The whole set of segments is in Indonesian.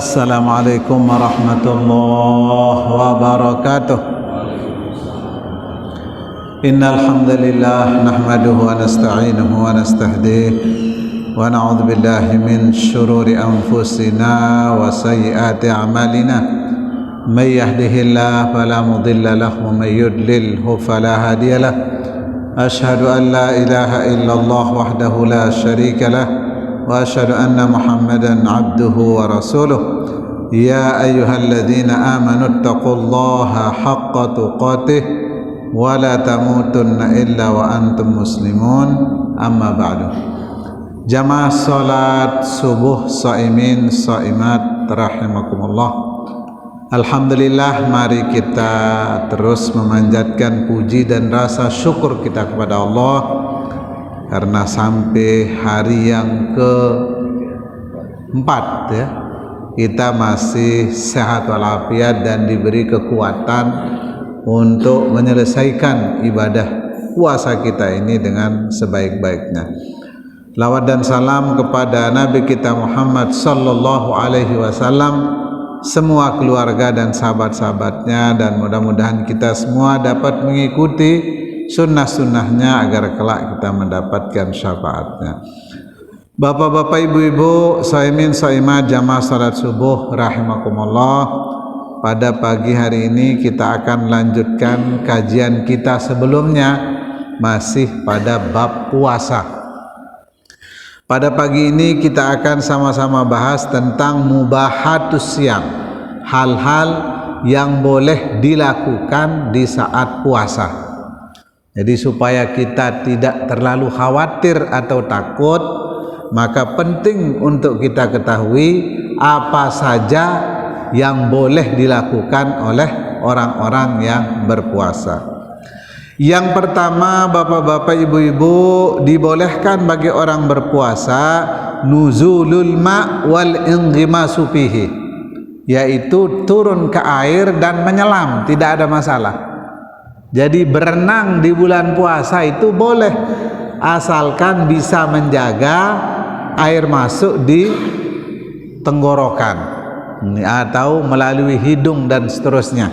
Assalamualaikum warahmatullahi wabarakatuh. Innal hamdalillah nahmaduhu wa nasta'inuhu wa nastahdihi wa na'udzu billahi min shururi anfusina wa sayyiati a'malina. May yahdihillahu fala mudilla lahu wa may yudlilhu fala hadiya lahu. Ashhadu an la ilaha illallah wahdahu la syarika lahu wa asyhadu anna Muhammadan abduhu wa rasuluh. Ya ayyuhalladzina amanu taqullaha haqqa tuqatih wa la tamutunna illa wa antum muslimun. Amma ba'du. Jamaah salat subuh shaimin shaimat rahimakumullah. Alhamdulillah, mari kita terus memanjatkan puji dan rasa syukur kita kepada Allah karena sampai hari yang keempat ya, kita masih sehat walafiat dan diberi kekuatan untuk menyelesaikan ibadah puasa kita ini dengan sebaik-baiknya. Lawat dan salam kepada Nabi kita Muhammad sallallahu alaihi wasallam, semua keluarga dan sahabat-sahabatnya, dan mudah-mudahan kita semua dapat mengikuti sunnah-sunnahnya agar kelak kita mendapatkan syafaatnya. Bapak-bapak, ibu-ibu, shaimin shaimat, jamaah salat subuh rahimakumullah. Pada pagi hari ini kita akan lanjutkan kajian kita sebelumnya, masih pada bab puasa. Pada pagi ini kita akan sama-sama bahas tentang mubahatus syam, hal-hal yang boleh dilakukan di saat puasa. Jadi supaya kita tidak terlalu khawatir atau takut, maka penting untuk kita ketahui apa saja yang boleh dilakukan oleh orang-orang yang berpuasa. Yang pertama, bapak-bapak, ibu-ibu, dibolehkan bagi orang berpuasa nuzulul ma' wal inghimasu fihi, yaitu turun ke air dan menyelam, tidak ada masalah. Jadi berenang di bulan puasa itu boleh, asalkan bisa menjaga air masuk di tenggorokan atau melalui hidung dan seterusnya.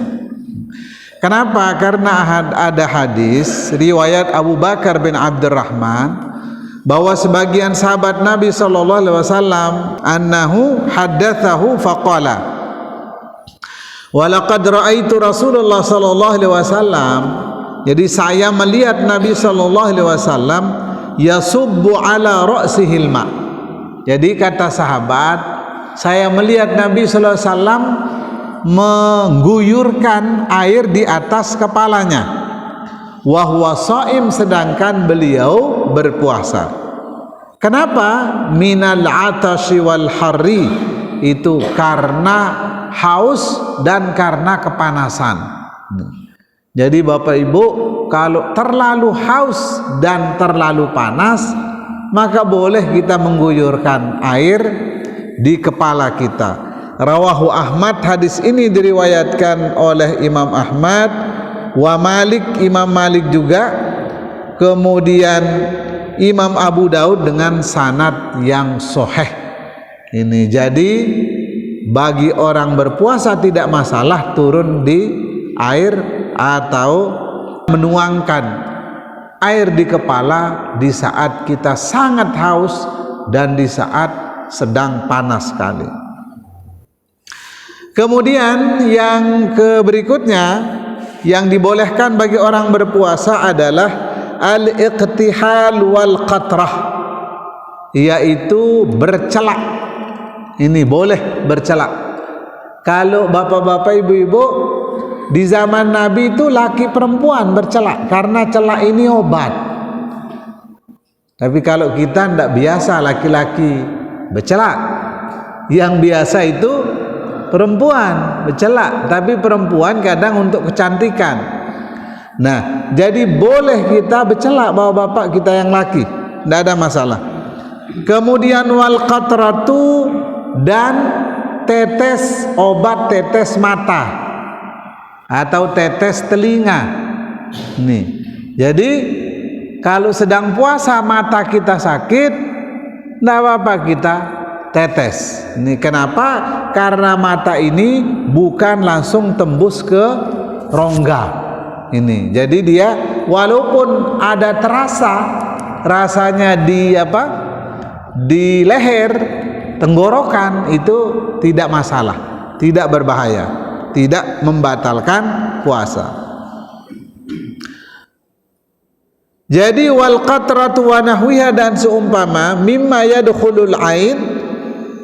Kenapa? Karena ada hadis riwayat Abu Bakar bin Abdurrahman bahwa sebagian sahabat Nabi sallallahu alaihi wasallam annahu haddatsahu faqala walaqad ra'aitu Rasulullah sallallahu alaihi wasallam. Jadi saya melihat Nabi sallallahu alaihi wasallam yasubbu ala ra'sihil ma. Jadi kata sahabat, saya melihat Nabi sallallahu alaihi wasallam mengguyurkan air di atas kepalanya. Wa huwa shaim, sedangkan beliau berpuasa. Kenapa? Minal atashi wal harri, itu karena haus dan karena kepanasan. Jadi Bapak Ibu, kalau terlalu haus dan terlalu panas, maka boleh kita mengguyurkan air di kepala kita. Rawahu Ahmad, hadis ini diriwayatkan oleh Imam Ahmad, wa Malik, Imam Malik juga, kemudian Imam Abu Daud dengan sanad yang sahih. Ini jadi bagi orang berpuasa tidak masalah turun di air atau menuangkan air di kepala di saat kita sangat haus dan di saat sedang panas sekali. Kemudian yang berikutnya yang dibolehkan bagi orang berpuasa adalah al-iqtihal wal qatrah, yaitu bercelak. Ini boleh bercelak. Kalau bapak-bapak, ibu-ibu, di zaman Nabi itu laki perempuan bercelak karena celak ini obat. Tapi kalau kita tidak biasa laki-laki bercelak, yang biasa itu perempuan bercelak, tapi perempuan kadang untuk kecantikan. Nah, jadi boleh kita bercelak bapak-bapak kita yang laki, tidak ada masalah. Kemudian wal qatratu, dan tetes obat tetes mata atau tetes telinga. Nih, jadi kalau sedang puasa mata kita sakit, tidak apa-apa kita tetes. Ini kenapa? Karena mata ini bukan langsung tembus ke rongga. Ini. Jadi dia walaupun ada terasa rasanya di di leher, tenggorokan, itu tidak masalah, tidak berbahaya, tidak membatalkan puasa. Jadi wal qatratu wa nahwiha, dan seumpama mimma yadkhulul ain,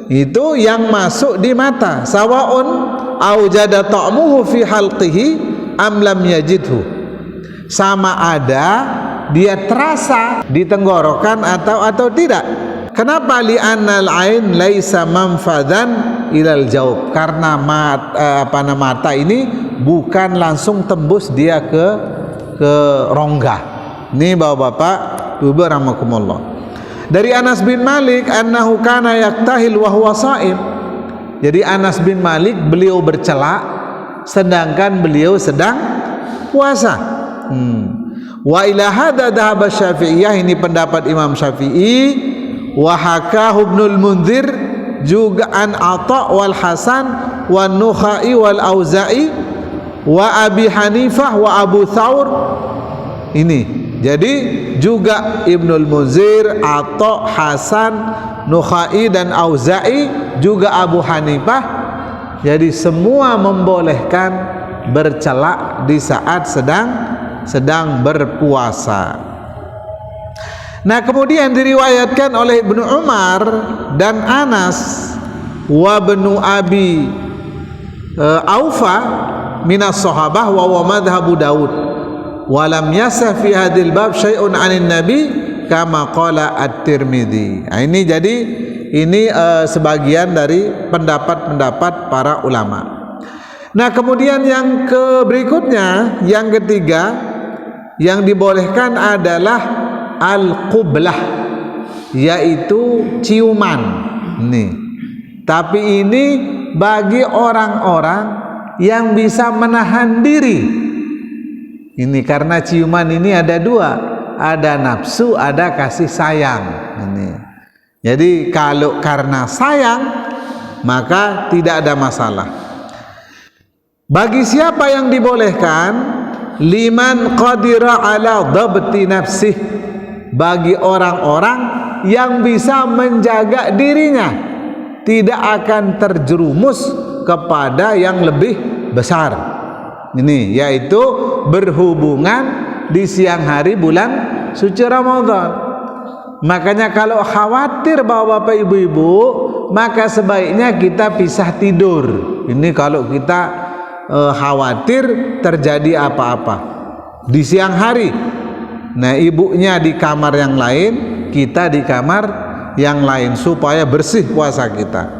itu yang masuk di mata, sawaun aujada ta'muhu fi halqihi am lam yajidhu, sama ada dia terasa di tenggorokan atau tidak. Kenapa? Li'annal ain laisa manfadan ilal jaub, karena mata ini bukan langsung tembus dia ke rongga. Ini bapak-bapak ibu rahmakumullah. Dari Anas bin Malik annahu kana yaktahil wa huwa shaim. Jadi Anas bin Malik beliau bercela sedangkan beliau sedang puasa. Wa ila hadza dhahaba Syafi'iyah, ini pendapat Imam Syafi'i. Wa hakahu Ibnul Munzir juga an Atha wal Hasan wa Nukhai wal Auza'i wa Abi Hanifah wa Abu Thawr. Ini jadi juga Ibnul Munzir, Atha, Hasan, Nukhai dan Auza'i, juga Abu Hanifah. Jadi semua membolehkan bercela di saat sedang berpuasa. Nah, kemudian diriwayatkan oleh Ibnu Umar dan Anas wa Ibnu Abi Aufa minas sahabah wa madhhabu Daud. Walam yasah fi hadil bab syai'un 'anin nabi kama qala at-Tirmidzi. Nah, ini jadi sebagian dari pendapat-pendapat para ulama. Nah, kemudian yang berikutnya, yang ketiga yang dibolehkan adalah al-qublah, yaitu ciuman. Nih. Tapi ini bagi orang-orang yang bisa menahan diri. Ini karena ciuman ini ada dua, ada nafsu, ada kasih sayang. Ini. Jadi kalau karena sayang maka tidak ada masalah. Bagi siapa yang dibolehkan? Liman qadira ala dhabti nafsih, bagi orang-orang yang bisa menjaga dirinya, tidak akan terjerumus kepada yang lebih besar. Ini yaitu berhubungan di siang hari bulan suci Ramadan. Makanya kalau khawatir bapak-bapak ibu-ibu, maka sebaiknya kita pisah tidur. Ini kalau kita khawatir terjadi apa-apa di siang hari. Nah, ibunya di kamar yang lain, kita di kamar yang lain, supaya bersih puasa kita.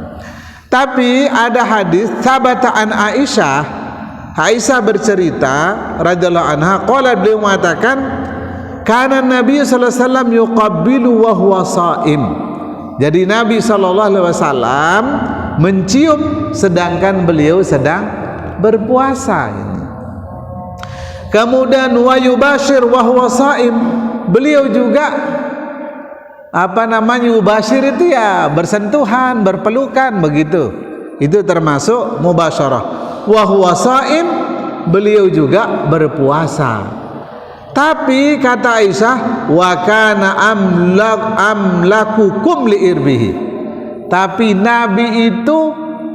Tapi ada hadis sabata an Aisyah bercerita radhiyallahu anha, qala, beliau mengatakan, kana Nabi sallallahu alaihi wasallam yuqabbilu wa huwa shaim. Jadi Nabi sallallahu alaihi wasallam mencium sedangkan beliau sedang berpuasa. Kemudian wa yubashir wa huwa shaim, beliau juga yubashir itu ya bersentuhan, berpelukan begitu. Itu termasuk mubasyarah. Wa huwa shaim, beliau juga berpuasa. Tapi kata Aisyah, wa kana amlakukum li irbihi, tapi Nabi itu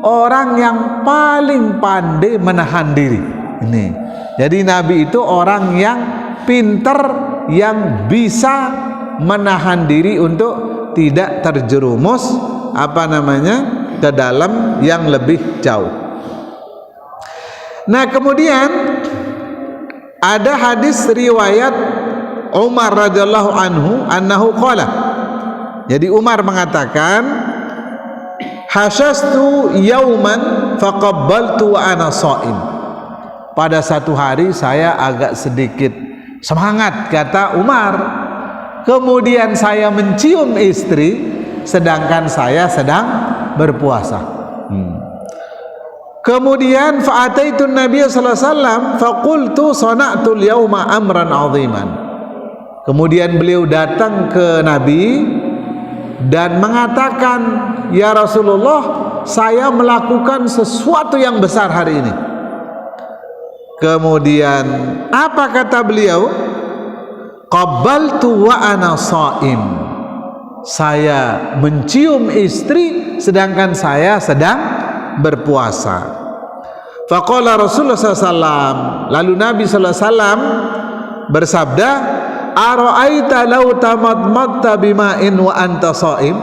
orang yang paling pandai menahan diri. Ini. Jadi Nabi itu orang yang pinter, yang bisa menahan diri untuk tidak terjerumus ke dalam yang lebih jauh. Nah, kemudian ada hadis riwayat Umar radhiyallahu anhu annahu qala. Jadi Umar mengatakan, hasyastu yauman faqabbaltu wa ana shaim. Pada satu hari saya agak sedikit semangat, kata Umar. Kemudian saya mencium istri sedangkan saya sedang berpuasa. Kemudian fa'ataitu Nabi sallallahu alaihi wasallam faqultu sana'tu al-yawma amran 'aziman. Kemudian beliau datang ke Nabi dan mengatakan, "Ya Rasulullah, saya melakukan sesuatu yang besar hari ini." Kemudian apa kata beliau? "Qabbaltu wa ana shaim." Saya mencium istri sedangkan saya sedang berpuasa. Faqala Rasulullah SAW, lalu Nabi SAW bersabda, "Ara'aita law tamadmadta bima'in wa anta shaim?"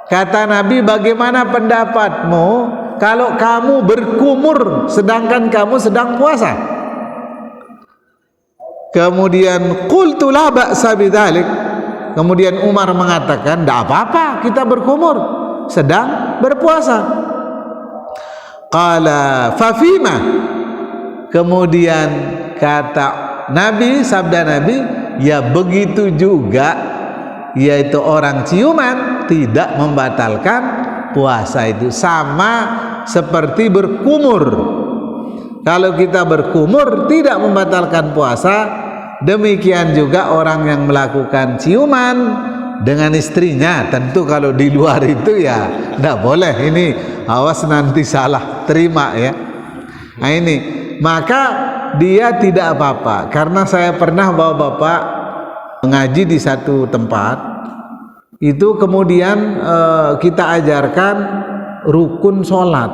Kata Nabi, bagaimana pendapatmu kalau kamu berkumur sedangkan kamu sedang puasa? Kemudian qultu la ba'sa bidzalik. Kemudian Umar mengatakan, tidak apa-apa kita berkumur sedang berpuasa. Qala fafima. Kemudian kata Nabi, sabda Nabi, ya begitu juga, yaitu orang ciuman tidak membatalkan puasa, itu sama seperti berkumur. Kalau kita berkumur tidak membatalkan puasa, demikian juga orang yang melakukan ciuman dengan istrinya. Tentu kalau di luar itu ya tidak boleh, ini awas nanti salah terima ya. Nah ini, maka dia tidak apa-apa. Karena saya pernah bawa bapak mengaji di satu tempat, itu kemudian kita ajarkan rukun sholat.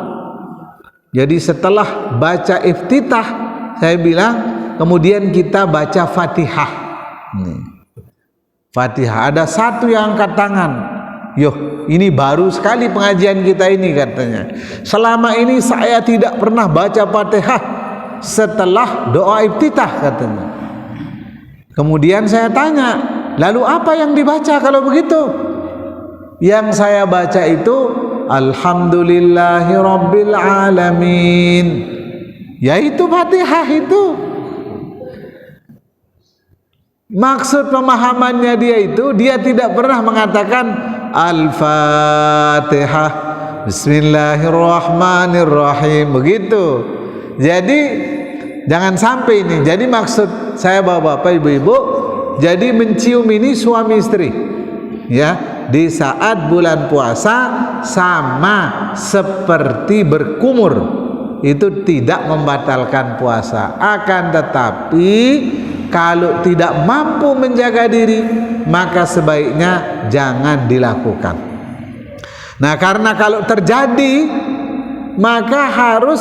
Jadi setelah baca iftitah, saya bilang, kemudian kita baca Fatihah. Fatihah. Ada satu yang angkat tangan. Yoh, ini baru sekali pengajian kita ini katanya. Selama ini saya tidak pernah baca Fatihah setelah doa iftitah katanya. Kemudian saya tanya, lalu apa yang dibaca kalau begitu? Yang saya baca itu Alhamdulillahi Rabbil Alamin, yaitu Fatihah itu. Maksud pemahamannya dia itu, dia tidak pernah mengatakan Al-Fatihah Bismillahirrahmanirrahim, begitu. Jadi jangan sampai ini. Jadi maksud saya bapak-bapak, ibu-ibu, jadi mencium ini suami istri ya, di saat bulan puasa sama seperti berkumur, itu tidak membatalkan puasa. Akan tetapi kalau tidak mampu menjaga diri, maka sebaiknya jangan dilakukan. Nah, karena kalau terjadi, maka harus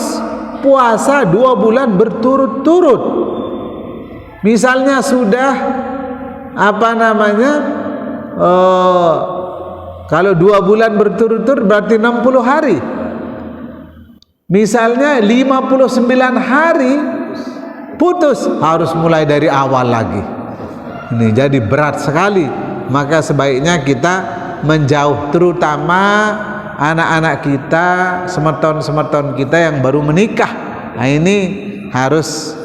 puasa 2 bulan berturut-turut. Misalnya sudah kalau 2 bulan berturut-turut berarti 60 hari. Misalnya 59 hari putus, harus mulai dari awal lagi. Ini jadi berat sekali. Maka sebaiknya kita menjauh, terutama anak-anak kita, semeton-semeton kita yang baru menikah. Nah ini harus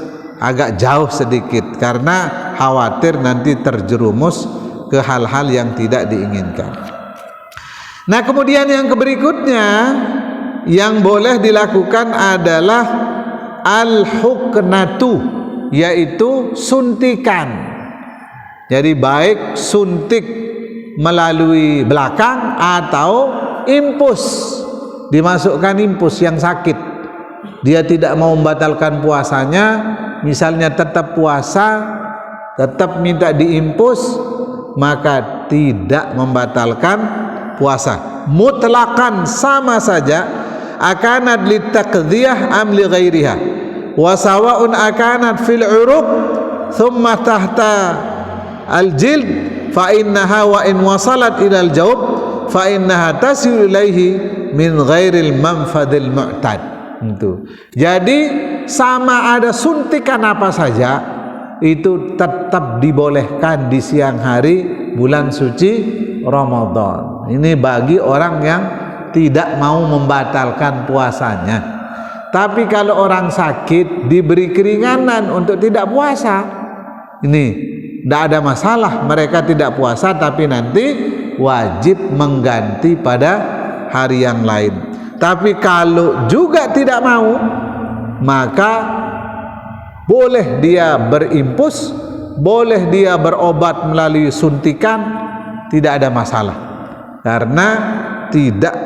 agak jauh sedikit, karena khawatir nanti terjerumus ke hal-hal yang tidak diinginkan. Nah kemudian yang berikutnya yang boleh dilakukan adalah al-huknatu, yaitu suntikan. Jadi baik suntik melalui belakang atau impus, dimasukkan impus yang sakit. Dia tidak mau membatalkan puasanya, misalnya tetap puasa, tetap minta diimpus, maka tidak membatalkan puasa. Mutlakan sama saja, akanat litakdhiyah am li ghairiha, wa sawa'un akanat fil uruq thumma tahta al jild fa innaha wa in wasalat ila al jawb fa innaha tasilu ilaihi min ghairil manfadil mu'tad. Itu. Jadi sama ada suntikan apa saja, itu tetap dibolehkan di siang hari bulan suci Ramadan. Ini bagi orang yang tidak mau membatalkan puasanya. Tapi kalau orang sakit diberi keringanan untuk tidak puasa, ini tidak ada masalah. Mereka tidak puasa tapi nanti wajib mengganti pada hari yang lain. Tapi kalau juga tidak mau, maka boleh dia berimpus, boleh dia berobat melalui suntikan, tidak ada masalah. karena tidak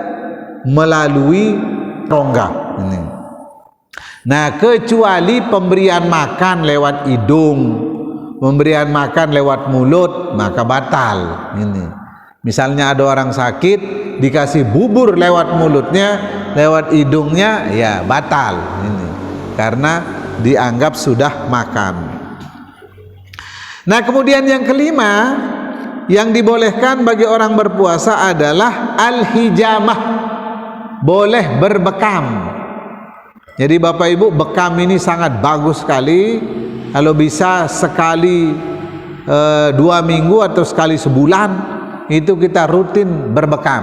melalui rongga ini. Nah, kecuali pemberian makan lewat hidung, pemberian makan lewat mulut, maka batal ini. Misalnya ada orang sakit dikasih bubur lewat mulutnya, lewat hidungnya, ya batal ini, karena dianggap sudah makan. Nah, kemudian yang kelima yang dibolehkan bagi orang berpuasa adalah al-hijamah, boleh berbekam. Jadi Bapak Ibu, bekam ini sangat bagus sekali. Kalau bisa sekali 2 minggu atau sekali sebulan itu kita rutin berbekam.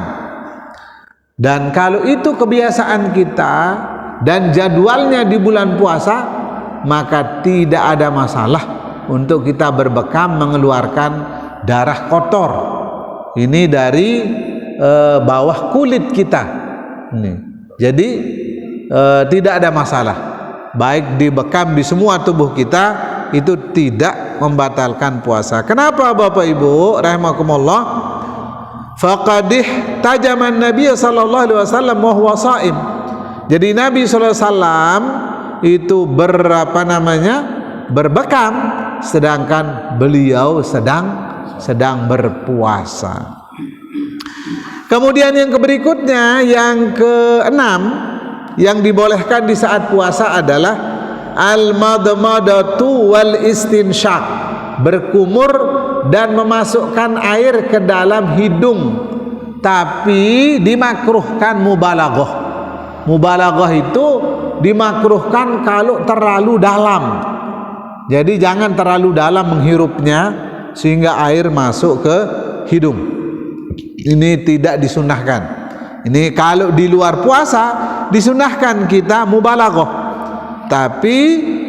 Dan kalau itu kebiasaan kita dan jadwalnya di bulan puasa, maka tidak ada masalah untuk kita berbekam mengeluarkan darah kotor ini dari bawah kulit kita ini. Jadi tidak ada masalah, baik dibekam di semua tubuh kita, itu tidak membatalkan puasa. Kenapa Bapak Ibu rahimakumullah? Faqadih tajaman Nabi sallallahu alaihi wasallam wa huwa shaim. Jadi Nabi sallallahu alaihi wasallam itu berbekam sedangkan beliau sedang berpuasa. Kemudian yang berikutnya, yang keenam yang dibolehkan di saat puasa adalah al-madmadatu wal istinsyaq, berkumur dan memasukkan air ke dalam hidung, tapi dimakruhkan mubalaghah. Mubalaghah itu dimakruhkan kalau terlalu dalam. Jadi jangan terlalu dalam menghirupnya sehingga air masuk ke hidung. Ini tidak disunahkan. Ini kalau di luar puasa disunahkan kita mubalaghah, tapi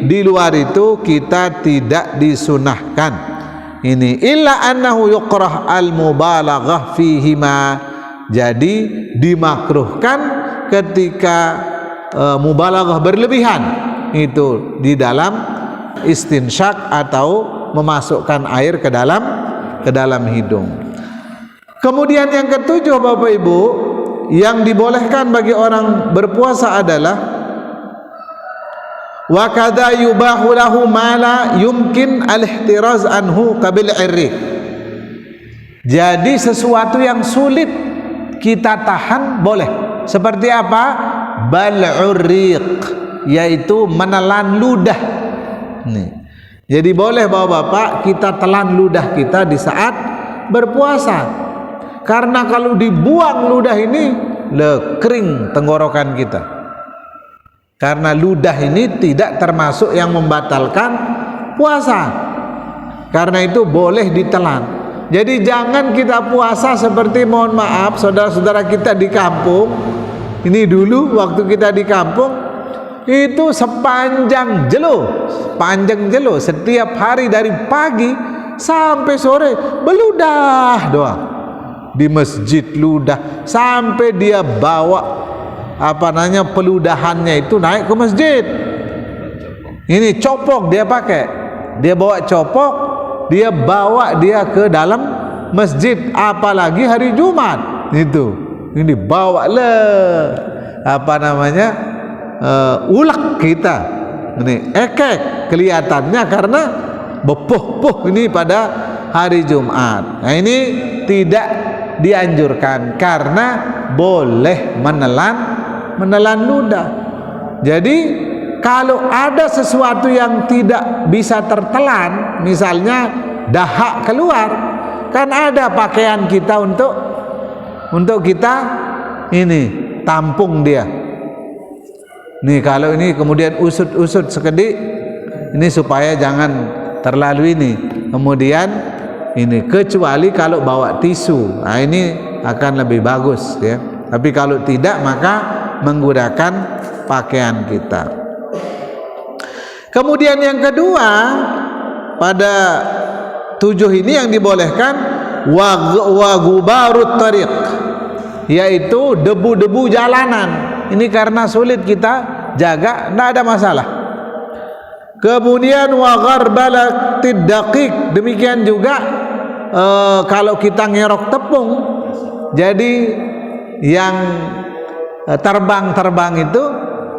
di luar itu kita tidak disunahkan. Ini illa annahu yukrah al mubalaghah fihima. Jadi dimakruhkan ketika mubalaghah berlebihan itu di dalam istinsyak atau memasukkan air ke dalam hidung. Kemudian yang ketujuh Bapak Ibu, yang dibolehkan bagi orang berpuasa adalah wa kadza yubahu lahu ma la yumkin al-ihtiraz anhu qabil irriq. Jadi sesuatu yang sulit kita tahan boleh. Seperti apa? Bal'ur riq, yaitu menelan ludah. Nih. Jadi boleh Bapak-bapak kita telan ludah kita di saat berpuasa. Karena kalau dibuang ludah ini kering tenggorokan kita. Karena ludah ini tidak termasuk yang membatalkan puasa. Karena itu boleh ditelan. Jadi jangan kita puasa seperti, mohon maaf, saudara-saudara kita di kampung. Ini dulu waktu kita di kampung itu sepanjang jelo setiap hari dari pagi sampai sore beludah doang. Di masjid ludah sampai dia bawa peludahannya itu naik ke masjid. Ini copok dia pakai, dia bawa copok, dia bawa dia ke dalam masjid, apalagi hari Jumat itu. Ini bawa ulek kita. Ini ekek kelihatannya karena bepuh-puh ini pada hari Jumat. Nah, ini tidak dianjurkan karena boleh menelan ludah. Jadi kalau ada sesuatu yang tidak bisa tertelan, misalnya dahak keluar, kan ada pakaian kita untuk kita ini tampung dia. Nih kalau ini kemudian usut-usut sekedik, ini supaya jangan terlalu ini. Kemudian ini kecuali kalau bawa tisu, nah ini akan lebih bagus ya. Tapi kalau tidak maka menggunakan pakaian kita. Kemudian yang kedua, pada 7 ini yang dibolehkan wa gubarut tariq, yaitu debu-debu jalanan. Ini karena sulit kita jaga, tidak ada masalah. Kemudian wa gharbalatid daqiq, demikian juga kalau kita ngerok tepung Jadi yang terbang-terbang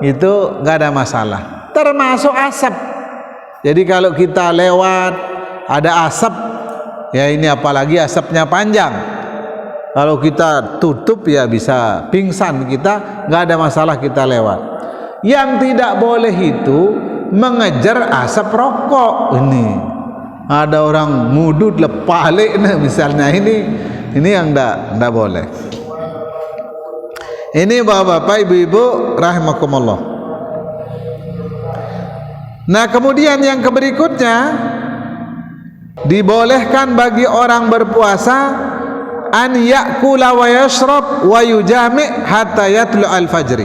itu nggak ada masalah, termasuk asap. Jadi kalau kita lewat ada asap, ya ini apalagi asapnya panjang, kalau kita tutup ya bisa pingsan kita, nggak ada masalah kita lewat. Yang tidak boleh itu mengejar asap rokok. Ini ada orang mudut lepalik misalnya, ini yang ndak boleh. Ini bapak-bapak, ibu-ibu rahimakumullah. Nah, kemudian yang berikutnya, dibolehkan bagi orang berpuasa an ya'kula wa yashrab wa yujami' hatta yatlu al-fajri.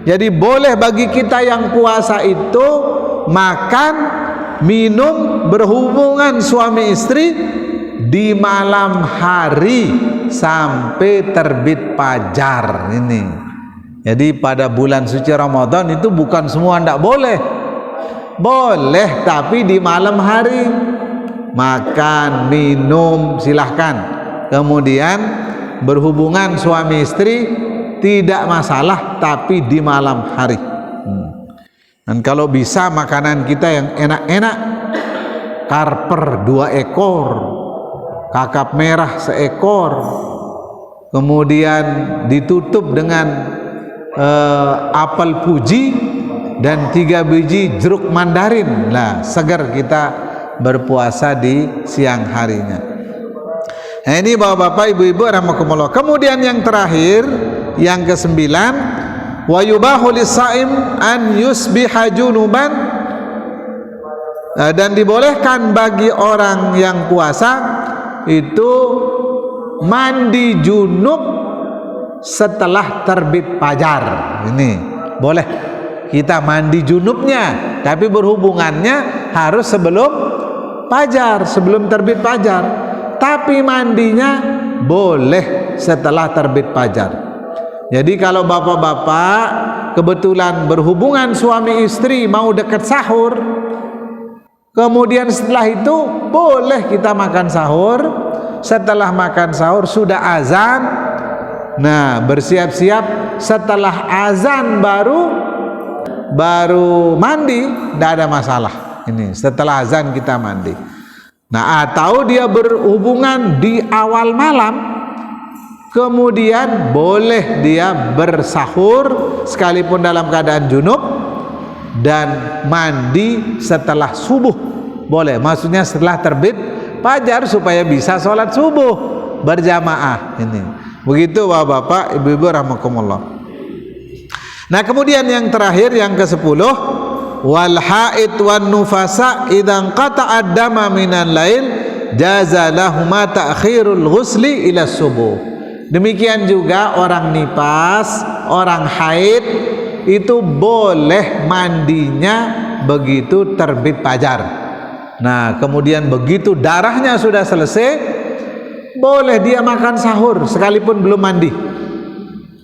Jadi boleh bagi kita yang puasa itu makan, minum, berhubungan suami istri di malam hari sampai terbit fajar. Ini jadi pada bulan suci Ramadan itu bukan semua ndak boleh, boleh, tapi di malam hari makan, minum silahkan, kemudian berhubungan suami istri tidak masalah, tapi di malam hari. Dan kalau bisa makanan kita yang enak-enak, karper 2 ekor, kakap merah 1 ekor, kemudian ditutup dengan apel puji dan 3 biji jeruk mandarin. Lah, segar kita berpuasa di siang harinya. Nah, ini bapak-bapak, ibu-ibu rahimakumullah. Kemudian yang terakhir, yang ke-9, wa yubahu lis-shaim an yusbiha junuban, dan dibolehkan bagi orang yang puasa itu mandi junub setelah terbit fajar. Ini boleh kita mandi junubnya, tapi berhubungannya harus sebelum fajar, sebelum terbit fajar. Tapi mandinya boleh setelah terbit fajar. Jadi kalau bapak-bapak kebetulan berhubungan suami istri mau dekat sahur, kemudian setelah itu boleh kita makan sahur. Setelah makan sahur sudah azan, nah bersiap-siap, setelah azan baru mandi, tidak ada masalah. Ini setelah azan kita mandi. Nah, atau dia berhubungan di awal malam, kemudian boleh dia bersahur sekalipun dalam keadaan junub dan mandi setelah subuh, boleh. Maksudnya setelah terbit fajar supaya bisa sholat subuh berjamaah. Ini begitu bapak-bapak, ibu-ibu rahmakumullah. Nah, kemudian yang terakhir, yang ke-10, wal haid wan nufasa idzan qata'ad dama minal lail jaza lahuma ta'khirul ghusli ila subuh. Demikian juga orang nifas, orang haid itu boleh mandinya begitu terbit fajar. Nah, kemudian begitu darahnya sudah selesai, boleh dia makan sahur sekalipun belum mandi,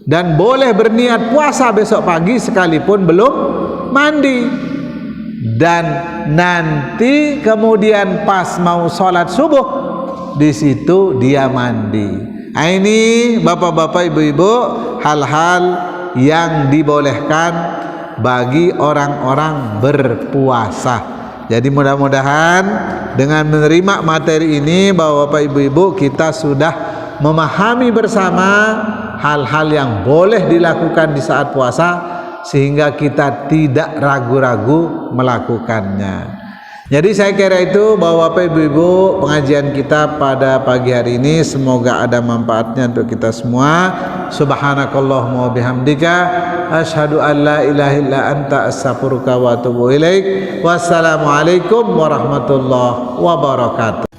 dan boleh berniat puasa besok pagi sekalipun belum mandi. Dan nanti kemudian pas mau sholat subuh, di situ dia mandi. Nah, ini bapak-bapak, ibu-ibu, hal-hal yang dibolehkan bagi orang-orang berpuasa. Jadi mudah-mudahan dengan menerima materi ini, bapak-bapak, ibu-ibu, kita sudah memahami bersama hal-hal yang boleh dilakukan di saat puasa, sehingga kita tidak ragu-ragu melakukannya. Jadi saya kira itu bapak-bapak, ibu-ibu, pengajian kita pada pagi hari ini semoga ada manfaatnya untuk kita semua. Subhanakallahumma wa bihamdika asyhadu an la ilaha illa anta astaghfiruka wa atubu ilaik. Wassalamualaikum warahmatullahi wabarakatuh.